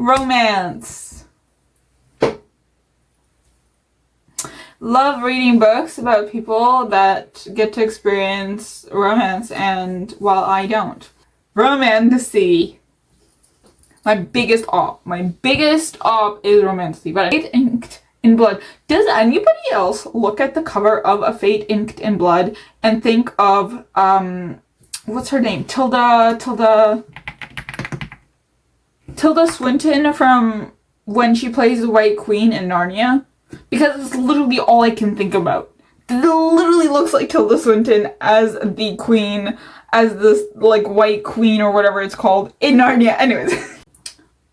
Romance. Love reading books about people that get to experience romance, and while I don't. Romantasy. My biggest op is romantasy, but Fate Inked in Blood. Does anybody else look at the cover of a Fate Inked in Blood and think of what's her name? Tilda Swinton from when she plays the White Queen in Narnia? Because it's literally all I can think about. It literally looks like Tilda Swinton as the queen, as this like White Queen or whatever it's called in Narnia. Anyways.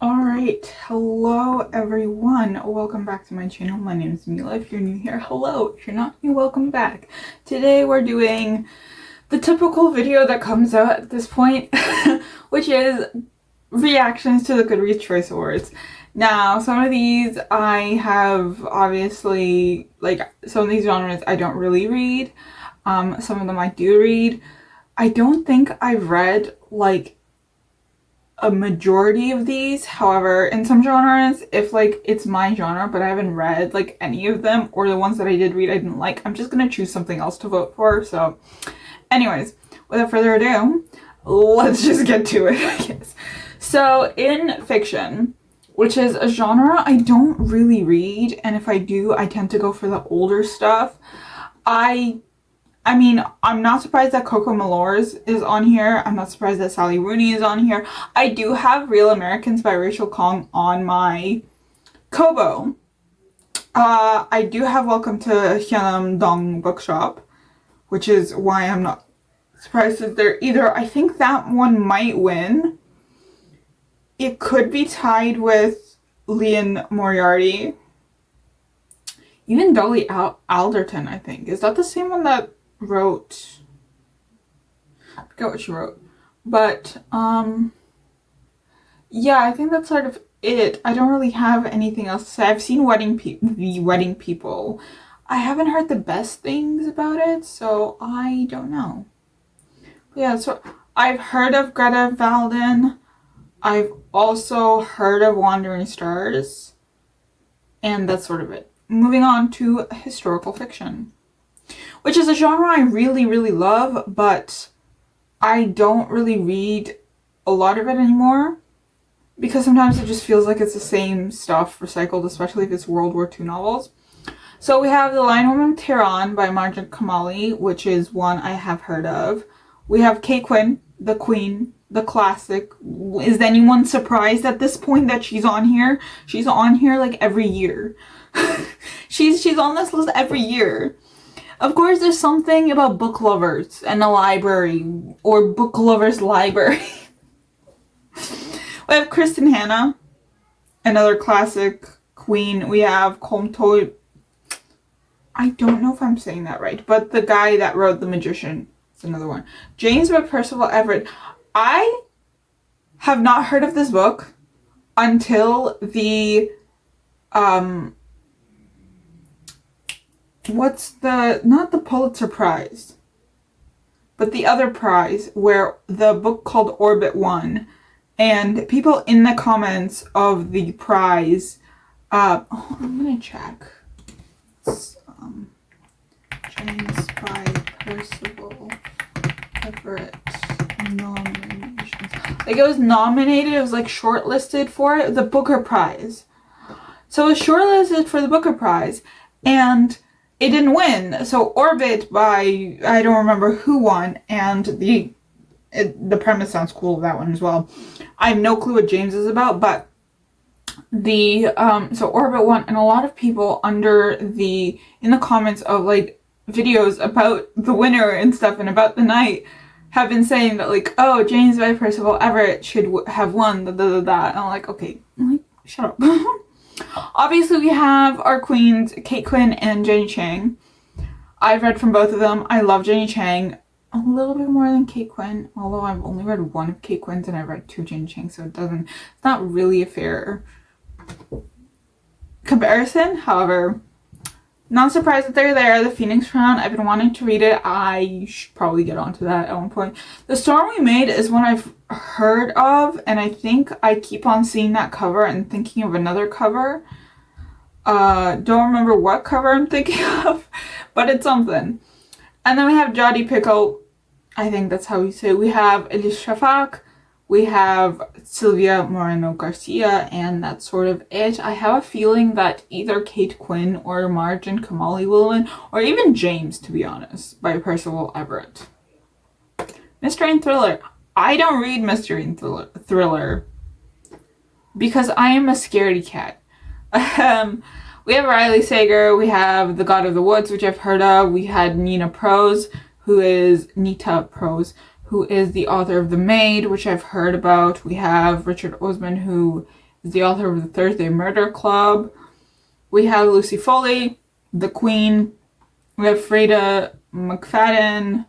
Alright, hello everyone. Welcome back to my channel. My name is Mila. If you're new here, hello. If you're not new, welcome back. Today we're doing the typical video that comes out at this point, which is reactions to the Goodreads Choice Awards. Now, some of these I have obviously, like, some of these genres I don't really read. Some of them I do read. I don't think I've read, like, a majority of these. However, in some genres, if, like, it's my genre, but I haven't read, like, any of them, or the ones that I did read I didn't like, I'm just gonna choose something else to vote for. So, anyways, without further ado, let's just get to it, I guess. So, in fiction, which is a genre I don't really read, and if I do, I tend to go for the older stuff. I mean, I'm not surprised that Coco Malors is on here. I'm not surprised that Sally Rooney is on here. I do have Real Americans by Rachel Khong on my Kobo. I do have Welcome to Hyeonam Dong Bookshop, which is why I'm not surprised that they're either. I think that one might win. It could be tied with Leon Moriarty. Even Dolly Alderton, I think. Is that the same one that wrote? I forget what she wrote. But, yeah, I think that's sort of it. I don't really have anything else to say. I've seen The Wedding People. I haven't heard the best things about it, so I don't know. But yeah, so I've heard of Greta Valden. I've also heard of Wandering Stars, and that's sort of it. Moving on to historical fiction, which is a genre I really, really love, but I don't really read a lot of it anymore, because sometimes it just feels like it's the same stuff recycled, especially if it's World War II novels. So we have The Lion Woman of Tehran by Marja Kamali, which is one I have heard of. We have Kate Quinn, The Queen, the classic. Is anyone surprised at this point that she's on here? She's on here like every year. she's on this list every year. Of course, there's something about book lovers and a library, or book lovers library. We have Kristen Hanna, another classic queen. We have Komto. I don't know if I'm saying that right, but the guy that wrote The Magician is another one. James by Percival Everett. I have not heard of this book until the, not the Pulitzer Prize, but the other prize where the book called Orbit won, and people in the comments of the prize, I'm gonna check. It's, James by Percival Everett. Nominations. Like, it was nominated, it was like shortlisted for the Booker Prize. So it was shortlisted for the Booker Prize, and it didn't win. So Orbit by, I don't remember who won, and the premise sounds cool of that one as well. I have no clue what James is about, but so Orbit won, and a lot of people in the comments of like videos about the winner and stuff and about the night have been saying that, like, oh, James by Percival Everett should have won, and I'm like, okay, shut up. Obviously, we have our queens, Kate Quinn and Jenny Chang. I've read from both of them. I love Jenny Chang a little bit more than Kate Quinn, although I've only read one of Kate Quinn's and I've read two Jenny Chang, so it's not really a fair comparison. However, Not surprised that they're there. The Phoenix Crown. I've been wanting to read it. I should probably get onto that at one point. The Storm We Made is one I've heard of, and I think I keep on seeing that cover and thinking of another cover. Don't remember what cover I'm thinking of, but it's something. And then we have Jodi Pickle. I think that's how we say it. We have Elise Shafak. We have Sylvia Moreno Garcia, and that's sort of it. I have a feeling that either Kate Quinn or Margin Kamali will win, or even James, to be honest, by Percival Everett. Mystery and Thriller. I don't read mystery and thriller because I am a scaredy cat. We have Riley Sager. We have The God of the Woods, which I've heard of. We had Nita Prose, who is the author of The Maid, which I've heard about. We have Richard Osman, who is the author of The Thursday Murder Club. We have Lucy Foley, The Queen. We have Freda McFadden.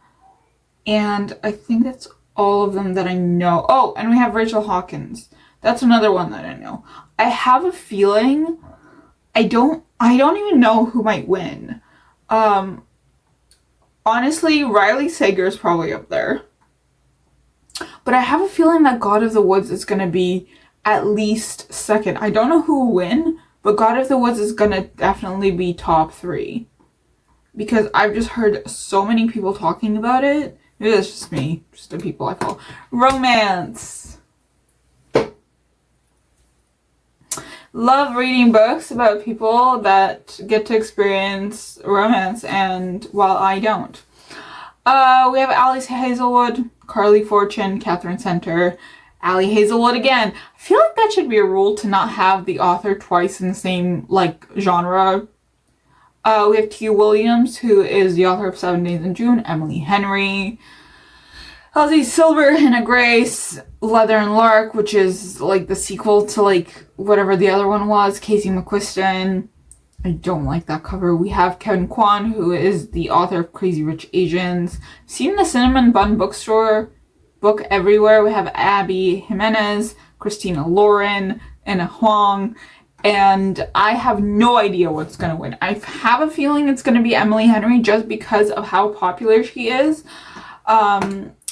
And I think that's all of them that I know. Oh, and we have Rachel Hawkins. That's another one that I know. I have a feeling I don't even know who might win. Honestly, Riley Sager is probably up there. But I have a feeling that God of the Woods is going to be at least second. I don't know who will win, but God of the Woods is going to definitely be top 3. Because I've just heard so many people talking about it. Maybe that's just me, just the people I follow. Romance. Love reading books about people that get to experience romance, and while I don't. We have Alice Hazelwood, Carly Fortune, Catherine Center, Allie Hazelwood again. I feel like that should be a rule to not have the author twice in the same, genre. We have T. Williams, who is the author of 7 Days in June, Emily Henry, Elsie Silver, Hannah Grace, Leather and Lark, which is, the sequel to, whatever the other one was, Casey McQuiston. I don't like that cover. We have Kevin Kwan, who is the author of Crazy Rich Asians. Seen the Cinnamon Bun Bookstore book everywhere. We have Abby Jimenez, Christina Lauren, Anna Huang, and I have no idea what's going to win. I have a feeling it's going to be Emily Henry just because of how popular she is.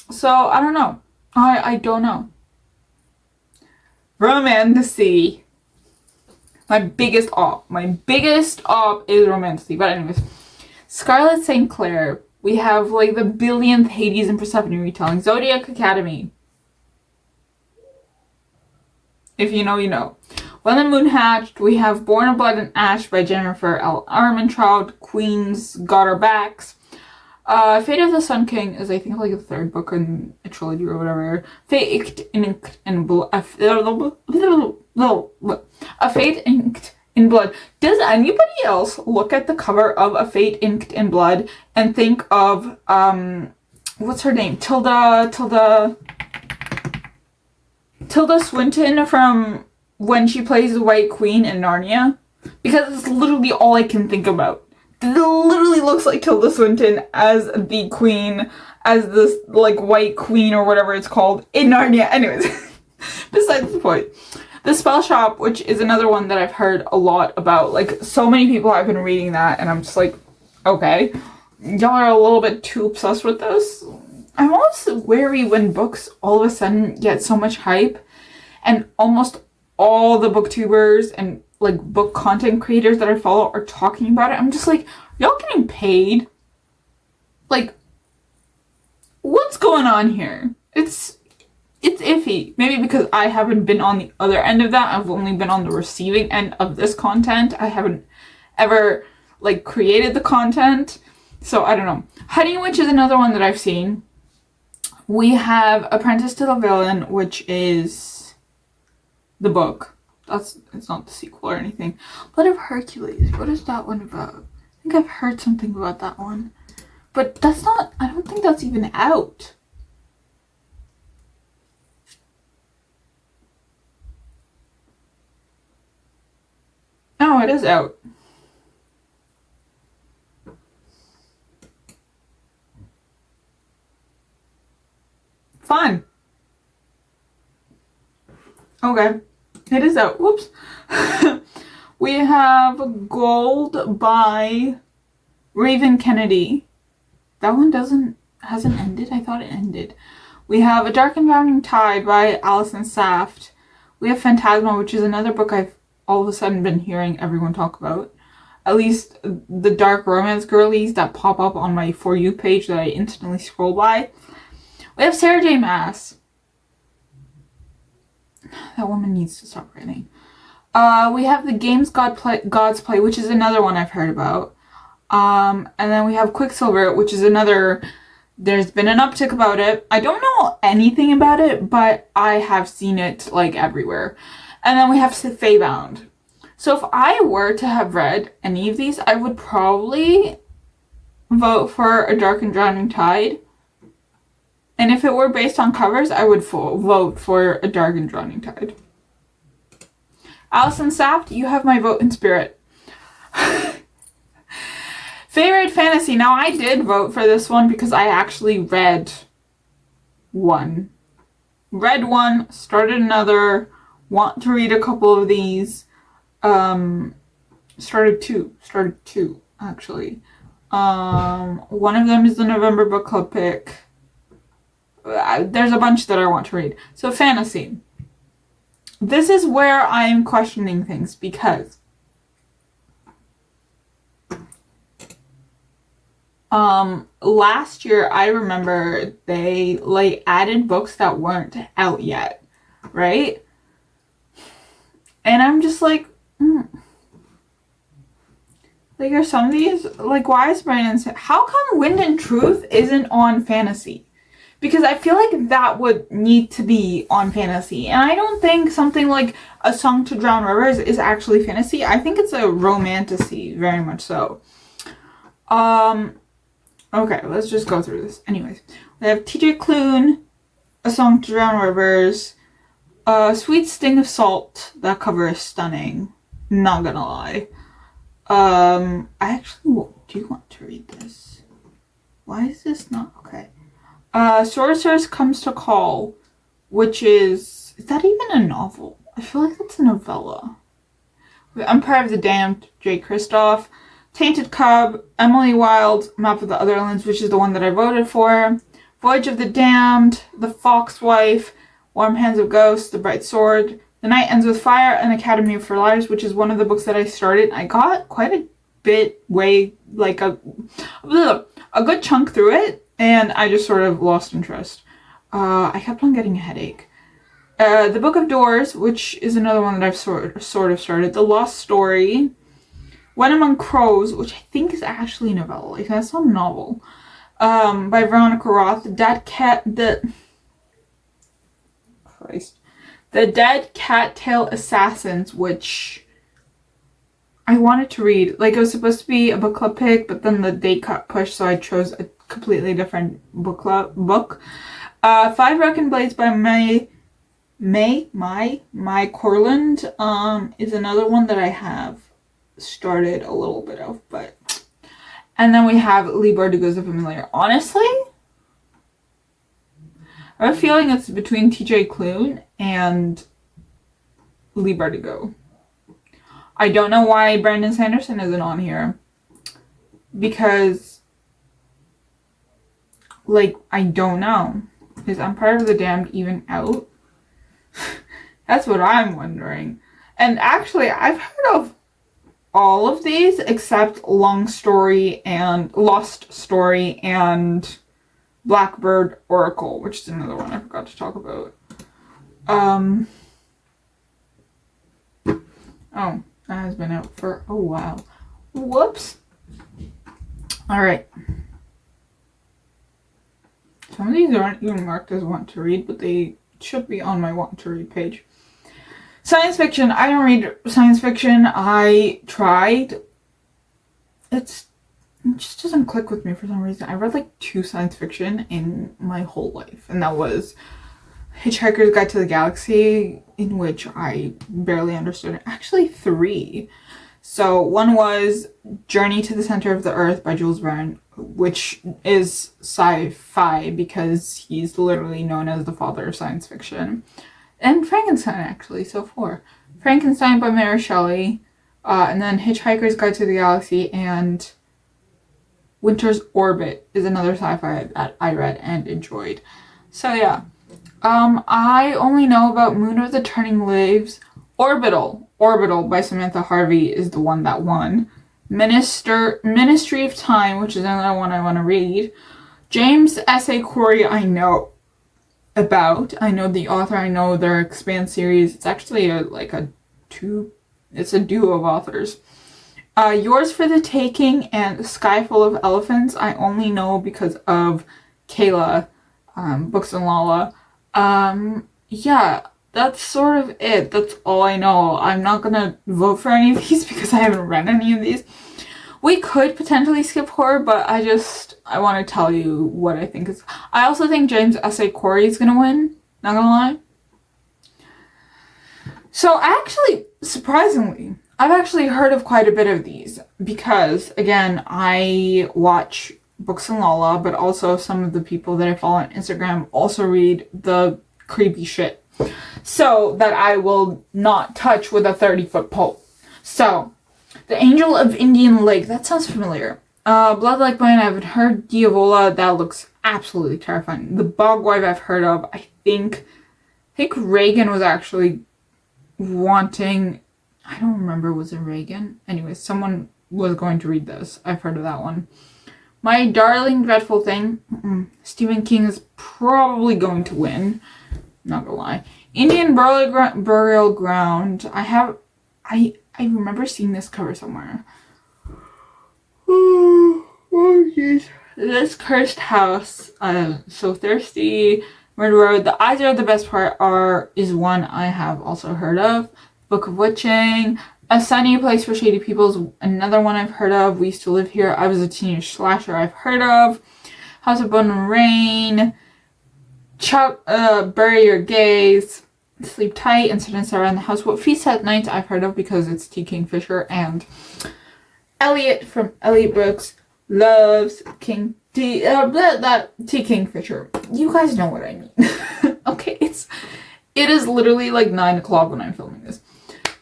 So, I don't know. I don't know. Romantasy. My biggest op is Romantasy. But anyways, Scarlet St. Clair. We have, the billionth Hades and Persephone retelling. Zodiac Academy. If you know, you know. When the Moon Hatched. We have Born of Blood and Ash by Jennifer L. Armentrout. Queen's Got Our Backs. Fate of the Sun King is, I think, the third book in a trilogy or whatever. Fate Inked in Blood. A Fate Inked in Blood. Does anybody else look at the cover of A Fate Inked in Blood and think of, what's her name? Tilda Swinton from when she plays the White Queen in Narnia? Because it's literally all I can think about. It literally looks like Tilda Swinton as the queen, as this, White Queen or whatever it's called in Narnia. Anyways, besides the point. The Spell Shop, which is another one that I've heard a lot about. So many people have been reading that, and I'm just okay. Y'all are a little bit too obsessed with this. I'm also wary when books all of a sudden get so much hype, and almost all the booktubers and book content creators that I follow are talking about it. I'm just y'all getting paid? What's going on here? It's iffy. Maybe because I haven't been on the other end of that. I've only been on the receiving end of this content. I haven't ever created the content. So I don't know. Honey Witch is another one that I've seen. We have Apprentice to the Villain, which is the book. It's not the sequel or anything. Blood of Hercules. What is that one about? I think I've heard something about that one. But that's not, I don't think that's even out. No, it is out. Fun. Okay. It is out. Whoops. We have Gold by Raven Kennedy. That one hasn't ended? I thought it ended. We have A Dark and Drowning Tide by Alison Saft. We have Phantasma, which is another book I've all of a sudden been hearing everyone talk about. At least the dark romance girlies that pop up on my For You page that I instantly scroll by. We have Sarah J. Maas. That woman needs to stop writing. We have The Games Gods Play, which is another one I've heard about. And then we have Quicksilver, which is another... There's been an uptick about it. I don't know anything about it, but I have seen it, like, everywhere. And then we have Feybound. So if I were to have read any of these, I would probably vote for A Dark and Drowning Tide. And if it were based on covers, I would vote for A Dark and Drowning Tide. Alison Saft, you have my vote in spirit. Favorite fantasy. Now, I did vote for this one because I actually read one. Read one, started another, want to read a couple of these. Started two, actually. One of them is the November book club pick. There's a bunch that I want to read. So, fantasy. This is where I'm questioning things because last year I remember they like added books that weren't out yet, right? And I'm just like, like are some of these like why is Brandon how come Wind and Truth isn't on fantasy? Because I feel like that would need to be on fantasy. And I don't think something like A Song to Drown Rivers is actually fantasy. I think it's a romantasy, very much so. Okay, let's just go through this. Anyways, we have TJ Klune, A Song to Drown Rivers, Sweet Sting of Salt. That cover is stunning. Not gonna lie. I actually do want to read this. Why is this not okay? Sorceress Comes to Call, which is that even a novel? I feel like that's a novella. Empire of the Damned, J. Kristoff. Tainted Cub, Emily Wilde, Map of the Otherlands, which is the one that I voted for. Voyage of the Damned, The Fox Wife, Warm Hands of Ghosts, The Bright Sword, The Night Ends with Fire, and Academy for Liars, which is one of the books that I started. I got quite a bit like a good chunk through it. And I just sort of lost interest. I kept on getting a headache. The Book of Doors, which is another one that I've sort of started. The Lost Story. When Among Crows, which I think is actually a novella. Like, that's not a novel. By Veronica Roth. The Dead Cattail Assassins, which I wanted to read. Like, it was supposed to be a book club pick, but then the date got pushed, so I chose a completely different book. 5 Reckon Blades by Mai Corland is another one that I have started a little bit of, but and then we have Lee Bardugo's The Familiar. Honestly, I have a feeling it's between TJ Klune and Lee Bardugo. I don't know why Brandon Sanderson isn't on here because like I don't know. Is Empire of the Damned even out? That's what I'm wondering. And actually, I've heard of all of these except Lost Story and Blackbird Oracle, which is another one I forgot to talk about. Oh, that has been out for a while. Whoops. Alright. Some of these aren't even marked as want to read, but they should be on my want to read page. Science fiction. I don't read science fiction. I tried. It just doesn't click with me for some reason. I read like 2 science fiction in my whole life, and that was Hitchhiker's Guide to the Galaxy, in which I barely understood it. Actually 3. So one was Journey to the Center of the Earth by Jules Verne, which is sci-fi because he's literally known as the father of science fiction. And Frankenstein, actually, so 4. Frankenstein by Mary Shelley, and then Hitchhiker's Guide to the Galaxy, and Winter's Orbit is another sci-fi that I read and enjoyed. So yeah. I only know about Moon of the Turning Leaves. Orbital by Samantha Harvey is the one that won. Ministry of Time, which is another one I want to read. James S.A. Corey I know about. I know the author. I know their Expand series. It's actually it's a duo of authors. Yours for the Taking and Sky Full of Elephants I only know because of Kayla, Books and Lala. Yeah, that's sort of it. That's all I know. I'm not gonna vote for any of these because I haven't read any of these. We could potentially skip horror, but I want to tell you what I think is. I also think James S.A. Corey is gonna win. Not gonna lie. So surprisingly, I've actually heard of quite a bit of these because, again, I watch Books and Lala, but also some of the people that I follow on Instagram also read the creepy shit. So that I will not touch with a 30-foot pole. So, The Angel of Indian Lake, that sounds familiar. Blood Like Mine, I haven't heard. Diavola, that looks absolutely terrifying. The Bog Wife I've heard of. I think Reagan was actually wanting, I don't remember, was it Reagan? Anyways, someone was going to read this. I've heard of that one. My Darling Dreadful Thing. Stephen King is probably going to win. Not gonna lie. Indian Burial Ground. I remember seeing this cover somewhere. Oh jeez. This Cursed House. So Thirsty. Murder Road. The Eyes Are the Best Part is one I have also heard of. Book of Witching. A Sunny Place for Shady People is another one I've heard of. We Used to Live Here. I Was a Teenage Slasher I've heard of. House of Bone and Rain. Bury Your Gaze. Sleep Tight. Incidents Around the House. What Feast at Night I've heard of because it's T. Kingfisher. And Elliot from Elliot Brooks loves T. Kingfisher. You guys know what I mean. Okay, it is literally like 9 o'clock when I'm filming this.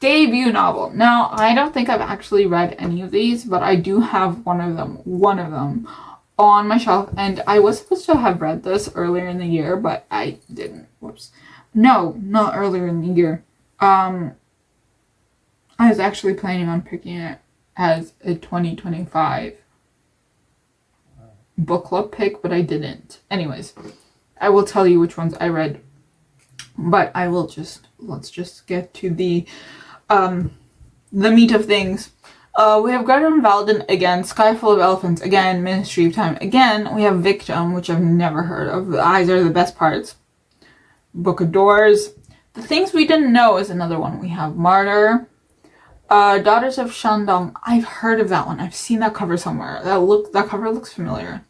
Debut novel. Now, I don't think I've actually read any of these, but I do have one of them on my shelf, and I was supposed to have read this earlier in the year, but I didn't. Whoops. No, not earlier in the year. I was actually planning on picking it as a 2025 book club pick, but I didn't. Anyways, I will tell you which ones I read, but let's just get to the meat of things. We have Greta and Valden again, Sky Full of Elephants again, Ministry of Time again. We have Victim, which I've never heard of. The Eyes Are the Best Parts. Book of Doors. The Things We Didn't Know is another one. We have Martyr. Daughters of Shandong. I've heard of that one. I've seen that cover somewhere. That cover looks familiar.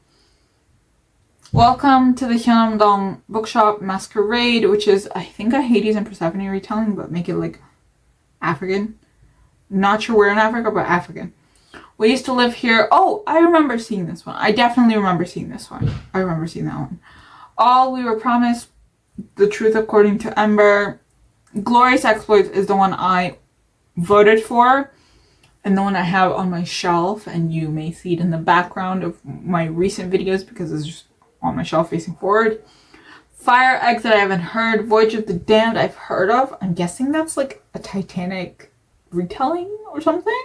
Welcome to the Hyundong Bookshop Masquerade, which is, I think, a Hades and Persephone retelling, but make it like African. Not sure where in Africa, but African. We Used to Live Here. Oh, I remember seeing this one. I definitely remember seeing this one. I remember seeing that one. All We Were Promised. The Truth According to Ember. Glorious Exploits is the one I voted for, and the one I have on my shelf, and you may see it in the background of my recent videos because it's just on my shelf facing forward. Fire Exit I haven't heard. Voyage of the Damned I've heard of. I'm guessing that's like a Titanic retelling or something.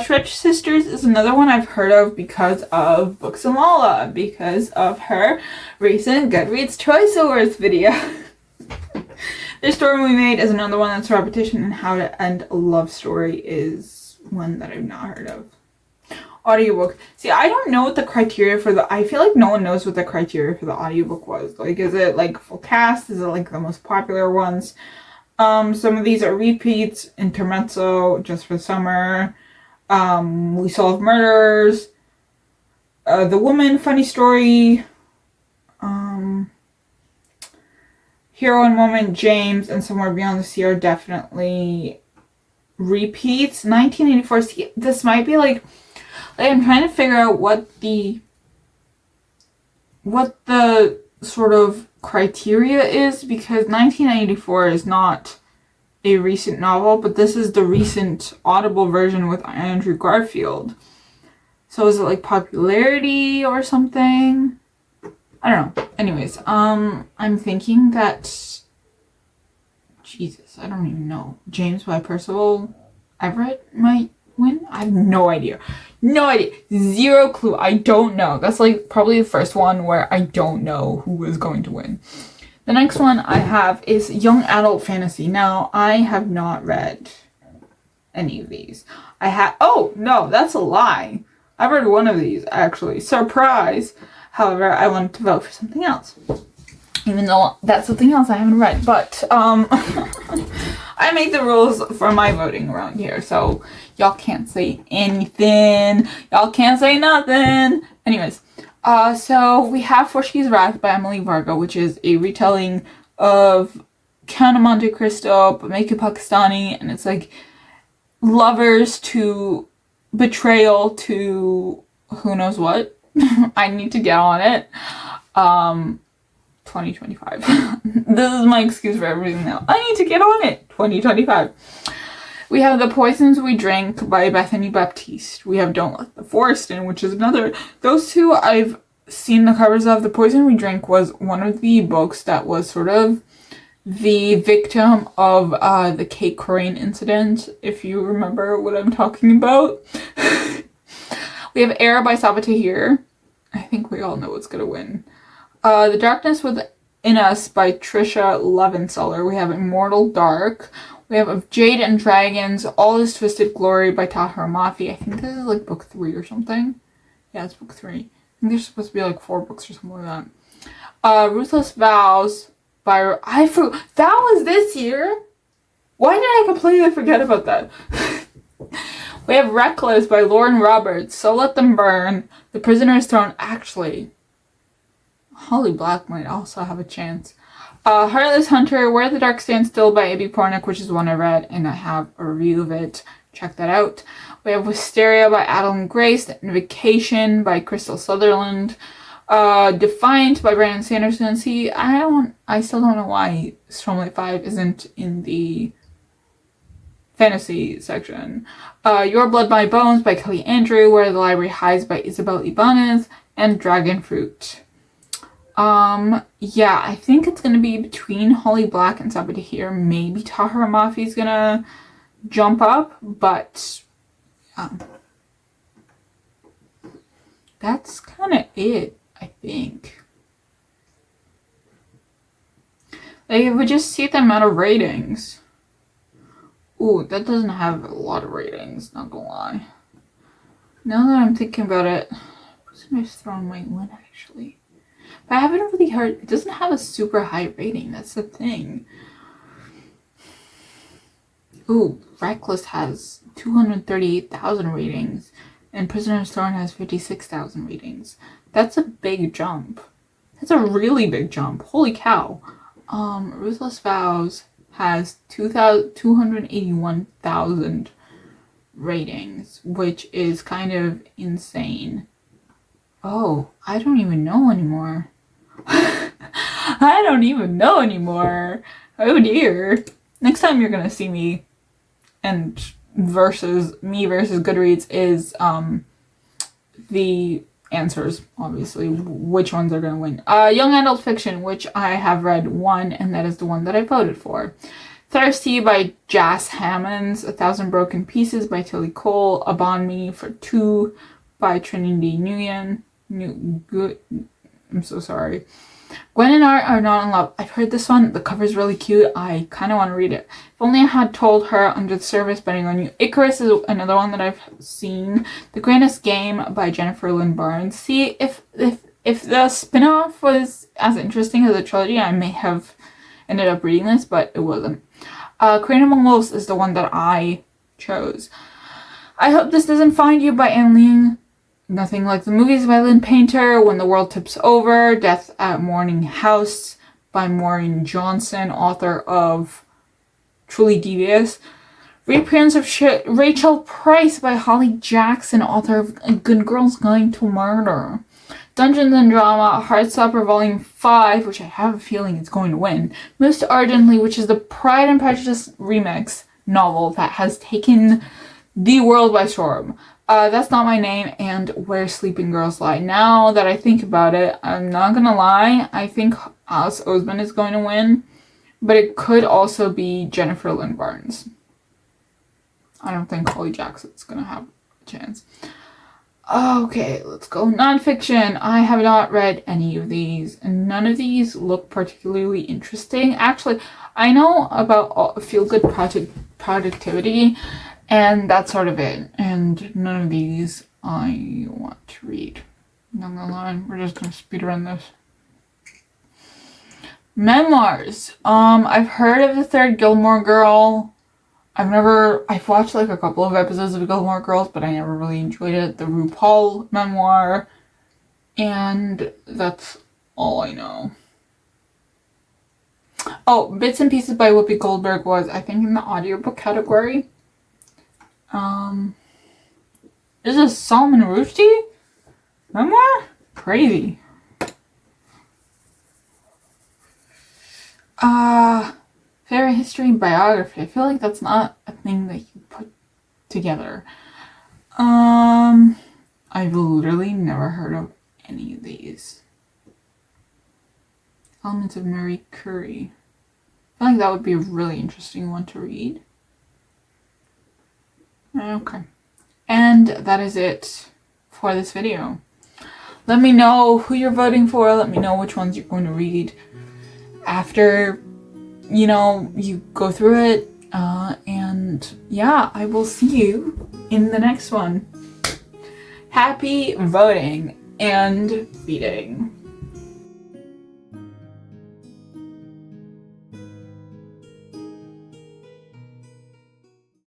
Shred Sisters is another one I've heard of because of Books and Lala, because of her recent Goodreads Choice Awards video. The Storm We Made is another one that's a repetition, and How to End a Love Story is one that I've not heard of. Audiobook. See, I don't know what the criteria for I feel like no one knows what the criteria for the audiobook was. Like, is it like full cast? Is it like the most popular ones? Some of these are repeats, intermezzo, just for summer. We Solve Murders. The Woman, Funny Story. Hero and Moment, James, and Somewhere Beyond the Sea are definitely repeats. 1984. See, this might be like I'm trying to figure out what the sort of criteria is, because 1984 is not a recent novel, but this is the recent Audible version with Andrew Garfield. So is it like popularity or something? I don't know. Anyways, I'm thinking that, Jesus, I don't even know. James by Percival Everett might win? I have no idea. No idea. Zero clue. I don't know. That's like probably the first one where I don't know who is going to win. The next one I have is young adult fantasy. Now, I have not read any of these. Oh, no, that's a lie. I've read one of these, actually. Surprise! However, I wanted to vote for something else. Even though that's something else I haven't read. But, I make the rules for my voting around here. So, y'all can't say anything. Y'all can't say nothing. Anyways, so we have Portuguese Wrath by Emily Varga, which is a retelling of Count of Monte Cristo, but make it Pakistani. And it's like lovers to betrayal to who knows what. I need to get on it. 2025. This is my excuse for everything now. I need to get on it. 2025. We have The Poisons We Drink by Bethany Baptiste. We have Don't Let the Forest In, which is another. Those two I've seen the covers of. The Poison We Drink was one of the books that was sort of the victim of the Kate Corain incident, if you remember what I'm talking about. We have Air by Sabaa Tahir. I think we all know what's going to win. The Darkness Within Us by Trisha Levenseller. We have Immortal Dark. We have Of Jade and Dragons, All This Twisted Glory by Tahira Mafi. I think this is like book 3 or something. Yeah, it's book 3. I think there's supposed to be like 4 books or something like that. Ruthless Vows by... that was this year? Why did I completely forget about that? We have Reckless by Lauren Roberts, So Let Them Burn, The Prisoner's Throne. Actually, Holly Black might also have a chance. Heartless Hunter, Where the Dark Stands Still by Abby Pornick, which is one I read, and I have a review of it. Check that out. We have Wisteria by Adeline Grace, Vacation by Crystal Sutherland, Defiant by Brandon Sanderson. See, I still don't know why Stormlight 5 isn't in the fantasy section. Your Blood, My Bones by Kelly Andrew, Where the Library Hides by Isabel Ibanez, and Dragon Fruit. Yeah, I think it's gonna be between Holly Black and Sabaa Tahir. Maybe Tahira Mafi's gonna jump up, but that's kind of it, I think. Like, if we just see the amount of ratings. Ooh, that doesn't have a lot of ratings, not gonna lie. Now that I'm thinking about it, Prisoner's Throne might win, actually. But I haven't really heard, it doesn't have a super high rating, that's the thing. Ooh, Reckless has 238,000 ratings, and Prisoner's Throne has 56,000 ratings. That's a big jump. That's a really big jump. Holy cow. Ruthless Vows has 281,000 ratings, which is kind of insane. Oh, I don't even know anymore. I don't even know anymore. Oh dear. Next time you're gonna see me and versus Goodreads is the answers, obviously, which ones are gonna win. Young adult fiction, which I have read one, and that is the one that I voted for. Thirsty by Jas Hammonds, 1,000 Broken Pieces by Tilly Cole, Upon Me for 2 by Trinity Nguyen. I'm so sorry. Gwen and Art Are Not in Love. I've heard this one. The cover's really cute. I kind of want to read it. If Only I Had Told Her, Under the Surface, Betting on You. Icarus is another one that I've seen. The Grandest Game by Jennifer Lynn Barnes. See, if the spin-off was as interesting as a trilogy, I may have ended up reading this, but it wasn't. Crane Among Wolves is the one that I chose. I Hope This Doesn't Find You by Anne Ling. Nothing Like the Movies by Lynn Painter. When the World Tips Over. Death at Morning House by Maureen Johnson, author of Truly Devious. Reappearance of Rachel Price by Holly Jackson, author of A Good Girl's Guide to Murder. Dungeons and Drama, Heartstopper Volume 5, which I have a feeling is going to win. Most Ardently, which is the Pride and Prejudice remix novel that has taken the world by storm. That's Not My Name and Where Sleeping Girls Lie. Now that I think about it, I'm not gonna lie, I think Alice Oseman is going to win, but it could also be Jennifer Lynn Barnes. I don't think Holly Jackson's gonna have a chance. Okay, let's go nonfiction. I have not read any of these, and none of these look particularly interesting. Actually, I know about Feel Good Productivity, and that's sort of it. And none of these I want to read. Not gonna lie, we're just gonna speed run this. Memoirs. I've heard of The Third Gilmore Girl. I've watched like a couple of episodes of Gilmore Girls, but I never really enjoyed it. The RuPaul memoir. And that's all I know. Oh, Bits and Pieces by Whoopi Goldberg was, I think, in the audiobook category. This is Salman Rushdie memoir? Crazy. Fairy history biography. I feel like that's not a thing that you put together. I've literally never heard of any of these. Elements of Marie Curie. I feel like that would be a really interesting one to read. Okay. And that is it for this video. Let me know who you're voting for. Let me know which ones you're going to read after, you go through it. And yeah, I will see you in the next one. Happy voting and reading.